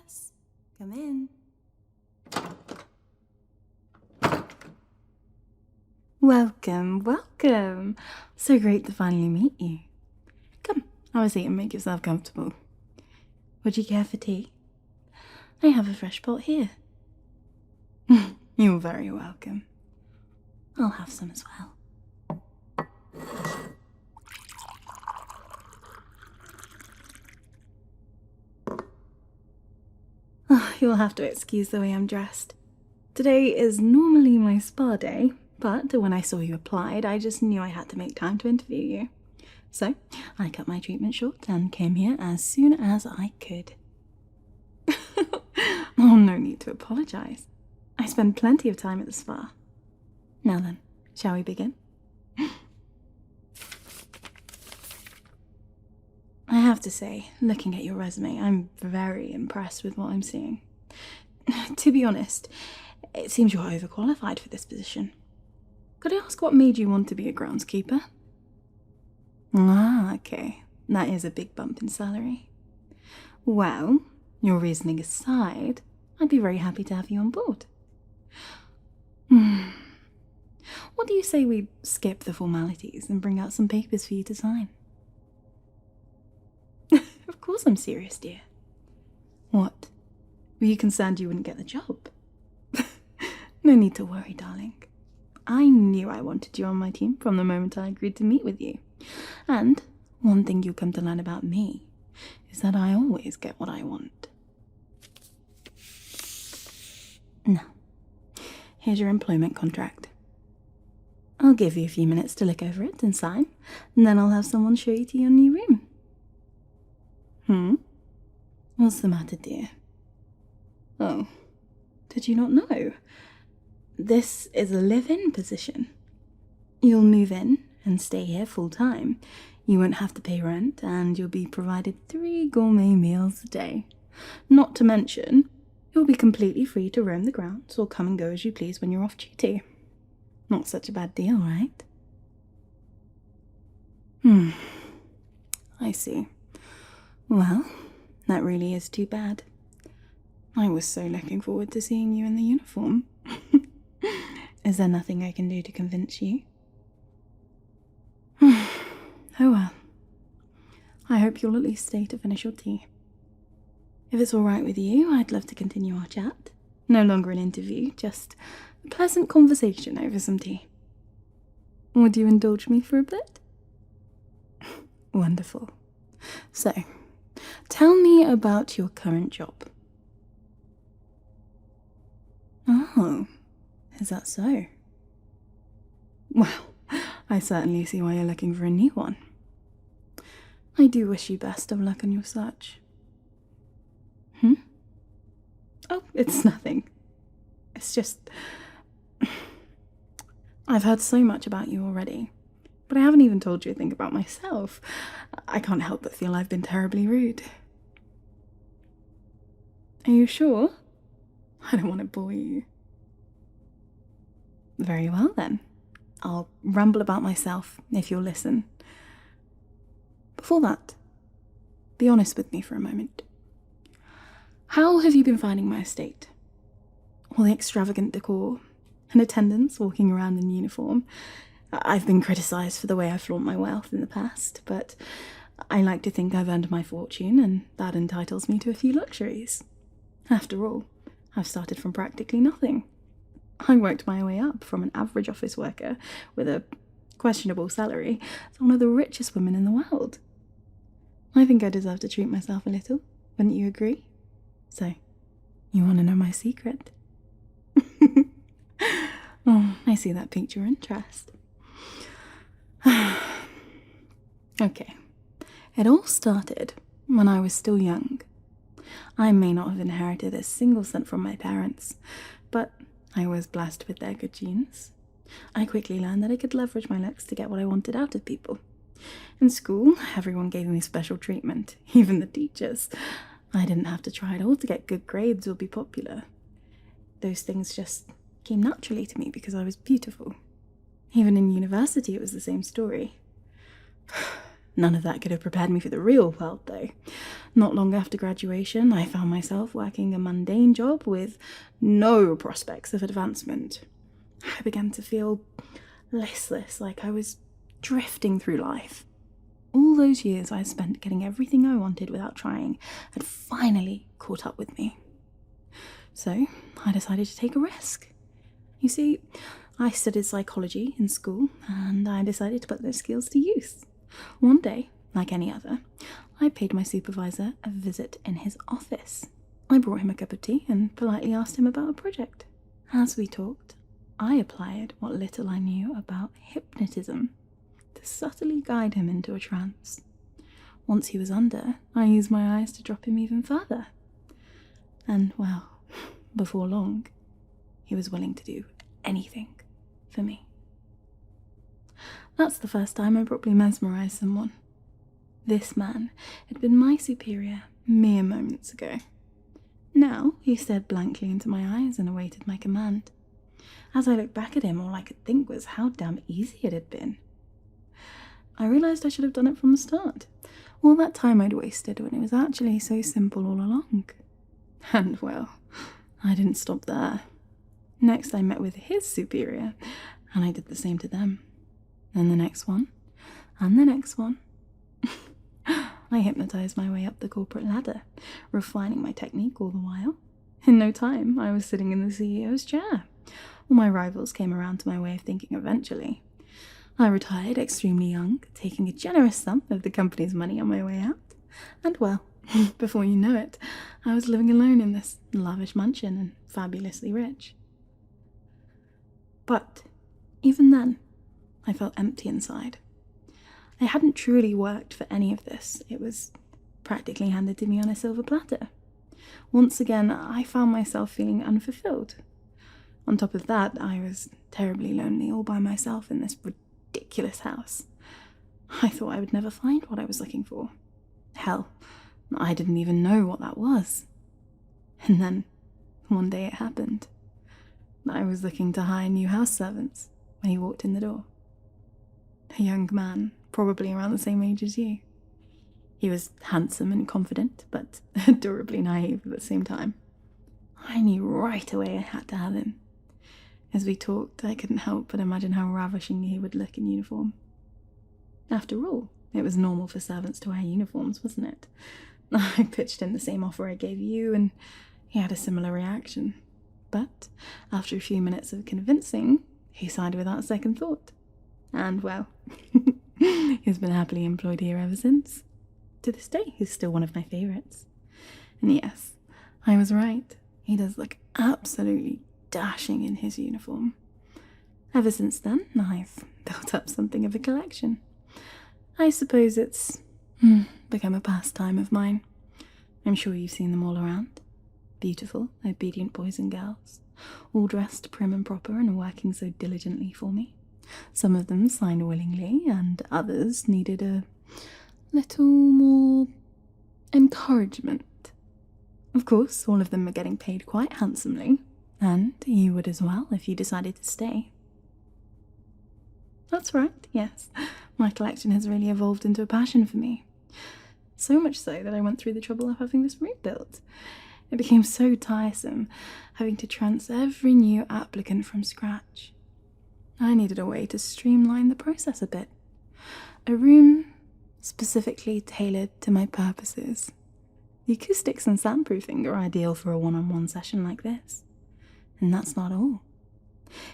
Yes, come in. Welcome. So great to finally meet you. Come, have a seat and make yourself comfortable. Would you care for tea? I have a fresh pot here. You're very welcome. I'll have some as well. You'll have to excuse the way I'm dressed. Today is normally my spa day, but when I saw you applied, I just knew I had to make time to interview you. So, I cut my treatment short and came here as soon as I could. Oh, no need to apologize. I spend plenty of time at the spa. Now then, shall we begin? I have to say, looking at your resume, I'm very impressed with what I'm seeing. To be honest, it seems you're overqualified for this position. Could I ask what made you want to be a groundskeeper? Ah, okay. That is a big bump in salary. Well, your reasoning aside, I'd be very happy to have you on board. What do you say we skip the formalities and bring out some papers for you to sign? Of course I'm serious, dear. What? Were you concerned you wouldn't get the job? No need to worry, darling. I knew I wanted you on my team from the moment I agreed to meet with you. And one thing you'll come to learn about me is that I always get what I want. Now, here's your employment contract. I'll give you a few minutes to look over it and sign, and then I'll have someone show you to your new room. What's the matter, dear? Oh, did you not know? This is a live-in position. You'll move in and stay here full-time. You won't have to pay rent, and you'll be provided 3 gourmet meals a day. Not to mention, you'll be completely free to roam the grounds or come and go as you please when you're off duty. Not such a bad deal, right? I see. Well, that really is too bad. I was so looking forward to seeing you in the uniform. Is there nothing I can do to convince you? Oh well. I hope you'll at least stay to finish your tea. If it's all right with you, I'd love to continue our chat. No longer an interview, just a pleasant conversation over some tea. Would you indulge me for a bit? Wonderful. So, tell me about your current job. Oh, is that so? Well, I certainly see why you're looking for a new one. I do wish you best of luck on your search. Oh, it's nothing. It's just... I've heard so much about you already, but I haven't even told you a thing about myself. I can't help but feel I've been terribly rude. Are you sure? I don't want to bore you. Very well then. I'll ramble about myself if you'll listen. Before that, be honest with me for a moment. How have you been finding my estate? All the extravagant decor and attendants walking around in uniform. I've been criticised for the way I flaunt my wealth in the past, but I like to think I've earned my fortune, and that entitles me to a few luxuries. After all, I've started from practically nothing. I worked my way up from an average office worker with a questionable salary to one of the richest women in the world. I think I deserve to treat myself a little, wouldn't you agree? So, you want to know my secret? Oh, I see that piqued your interest. Okay, it all started when I was still young. I may not have inherited a single cent from my parents, but I was blessed with their good genes. I quickly learned that I could leverage my looks to get what I wanted out of people. In school, everyone gave me special treatment, even the teachers. I didn't have to try at all to get good grades or be popular. Those things just came naturally to me because I was beautiful. Even in university, it was the same story. None of that could have prepared me for the real world, though. Not long after graduation, I found myself working a mundane job with no prospects of advancement. I began to feel listless, like I was drifting through life. All those years I spent getting everything I wanted without trying had finally caught up with me. So I decided to take a risk. You see, I studied psychology in school, and I decided to put those skills to use. One day, like any other, I paid my supervisor a visit in his office. I brought him a cup of tea and politely asked him about a project. As we talked, I applied what little I knew about hypnotism to subtly guide him into a trance. Once he was under, I used my eyes to drop him even further. And, well, before long, he was willing to do anything for me. That's the first time I properly mesmerized someone. This man had been my superior mere moments ago. Now he stared blankly into my eyes and awaited my command. As I looked back at him, all I could think was how damn easy it had been. I realised I should have done it from the start. All that time I'd wasted when it was actually so simple all along. And, well, I didn't stop there. Next I met with his superior, and I did the same to them. Then the next one, and the next one. I hypnotized my way up the corporate ladder, refining my technique all the while. In no time, I was sitting in the CEO's chair. All my rivals came around to my way of thinking eventually. I retired extremely young, taking a generous sum of the company's money on my way out. And, well, before you know it, I was living alone in this lavish mansion and fabulously rich. But even then, I felt empty inside. I hadn't truly worked for any of this. It was practically handed to me on a silver platter. Once again, I found myself feeling unfulfilled. On top of that, I was terribly lonely all by myself in this ridiculous house. I thought I would never find what I was looking for. Hell, I didn't even know what that was. And then, one day it happened. I was looking to hire new house servants when he walked in the door. A young man, probably around the same age as you. He was handsome and confident, but adorably naive at the same time. I knew right away I had to have him. As we talked, I couldn't help but imagine how ravishing he would look in uniform. After all, it was normal for servants to wear uniforms, wasn't it? I pitched in the same offer I gave you, and he had a similar reaction. But after a few minutes of convincing, he signed without a second thought. And, well, he's been happily employed here ever since. To this day, he's still one of my favourites. And yes, I was right. He does look absolutely dashing in his uniform. Ever since then, I've built up something of a collection. I suppose it's become a pastime of mine. I'm sure you've seen them all around. Beautiful, obedient boys and girls, all dressed prim and proper and working so diligently for me. Some of them signed willingly, and others needed a little more encouragement. Of course, all of them are getting paid quite handsomely, and you would as well if you decided to stay. That's right, yes. My collection has really evolved into a passion for me. So much so that I went through the trouble of having this room built. It became so tiresome, having to transfer every new applicant from scratch. I needed a way to streamline the process a bit. A room specifically tailored to my purposes. The acoustics and soundproofing are ideal for a one-on-one session like this. And that's not all.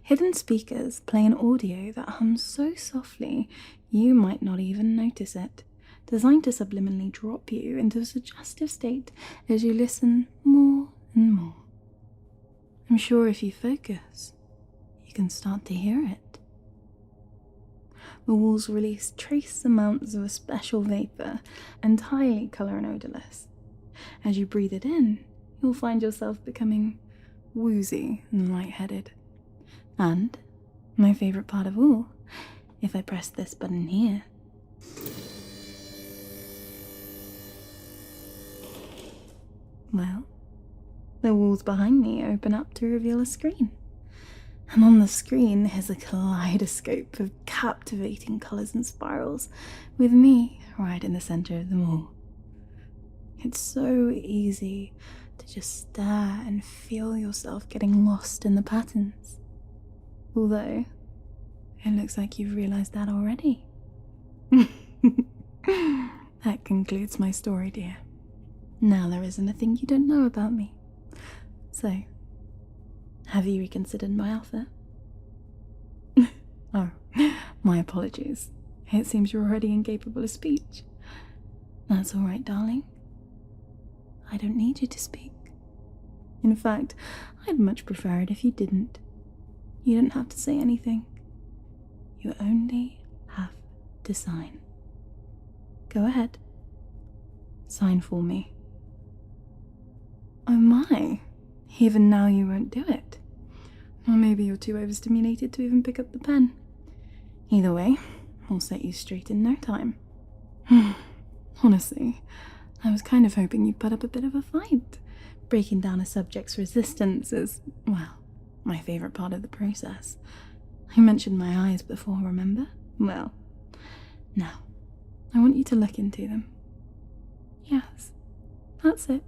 Hidden speakers play an audio that hums so softly you might not even notice it, designed to subliminally drop you into a suggestive state as you listen more and more. I'm sure if you focus, you can start to hear it. The walls release trace amounts of a special vapor, entirely colour and odourless. As you breathe it in, you'll find yourself becoming woozy and lightheaded. And, my favourite part of all, if I press this button here, well, the walls behind me open up to reveal a screen. And on the screen is a kaleidoscope of captivating colours and spirals, with me right in the centre of them all. It's so easy to just stare and feel yourself getting lost in the patterns. Although, it looks like you've realised that already. That concludes my story, dear. Now there isn't a thing you don't know about me. So, have you reconsidered my offer? Oh, my apologies. It seems you're already incapable of speech. That's all right, darling. I don't need you to speak. In fact, I'd much prefer it if you didn't. You don't have to say anything. You only have to sign. Go ahead. Sign for me. Oh my, even now you won't do it. Or maybe you're too overstimulated to even pick up the pen. Either way, I'll set you straight in no time. Honestly, I was kind of hoping you'd put up a bit of a fight. Breaking down a subject's resistance is, well, my favourite part of the process. I mentioned my eyes before, remember? Well, now, I want you to look into them. Yes, that's it.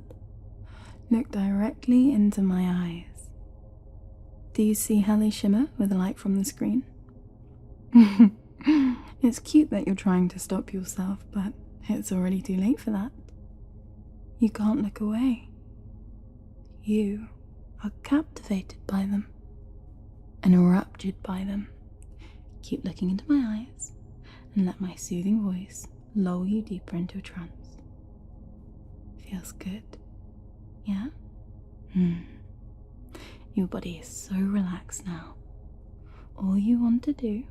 Look directly into my eyes. Do you see how they shimmer with the light from the screen? It's cute that you're trying to stop yourself, but it's already too late for that. You can't look away. You are captivated by them and enraptured by them. Keep looking into my eyes and let my soothing voice lull you deeper into a trance. Feels good, yeah? Your body is so relaxed now. All you want to do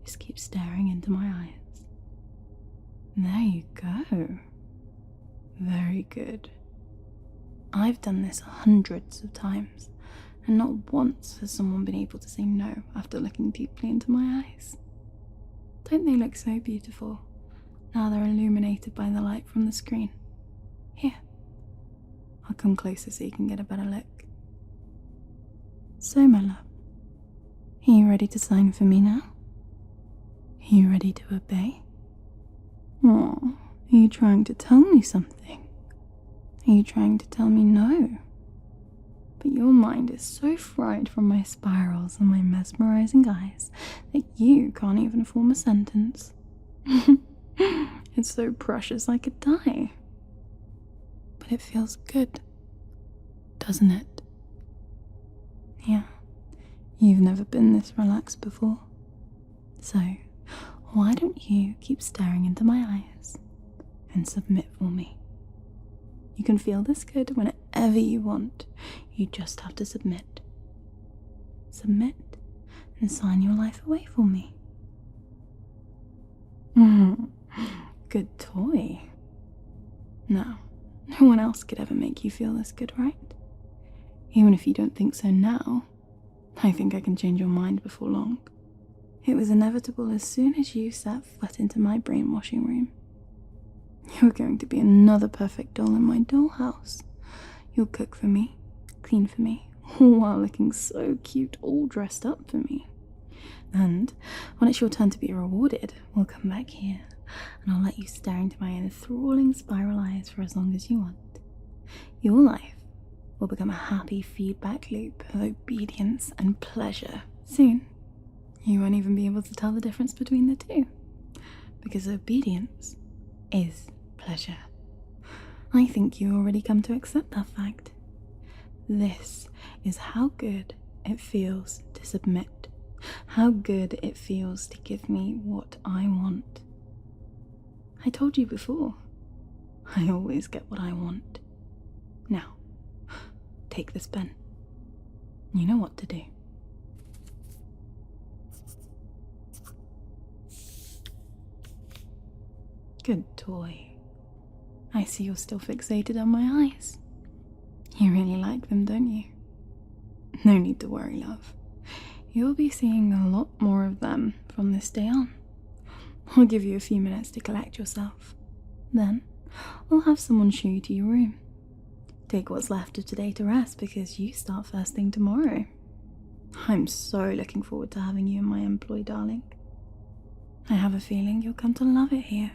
is keep staring into my eyes. There you go. Very good. I've done this hundreds of times, and not once has someone been able to say no after looking deeply into my eyes. Don't they look so beautiful, now they're illuminated by the light from the screen? Here, I'll come closer so you can get a better look. So, my love, are you ready to sign for me now? Are you ready to obey? Aw, are you trying to tell me something? Are you trying to tell me no? But your mind is so fried from my spirals and my mesmerizing eyes that you can't even form a sentence. It's so precious I could die. But it feels good, doesn't it? Yeah, you've never been this relaxed before. So, why don't you keep staring into my eyes and submit for me? You can feel this good whenever you want. You just have to submit. Submit and sign your life away for me. Good toy. Now, no one else could ever make you feel this good, right? Even if you don't think so now, I think I can change your mind before long. It was inevitable as soon as you set foot into my brainwashing room. You're going to be another perfect doll in my dollhouse. You'll cook for me, clean for me, all while looking so cute, all dressed up for me. And when it's your turn to be rewarded, we'll come back here and I'll let you stare into my enthralling spiral eyes for as long as you want. Your life will become a happy feedback loop of obedience and pleasure. Soon, you won't even be able to tell the difference between the two, because obedience is pleasure. I think you already come to accept that fact. This is how good it feels to submit, how good it feels to give me what I want. I told you before, I always get what I want. Now, take this pen. You know what to do. Good toy. I see you're still fixated on my eyes. You really like them, don't you? No need to worry, love. You'll be seeing a lot more of them from this day on. I'll give you a few minutes to collect yourself. Then, I'll have someone show you to your room. Take what's left of today to rest because you start first thing tomorrow. I'm so looking forward to having you in my employ, darling. I have a feeling you'll come to love it here.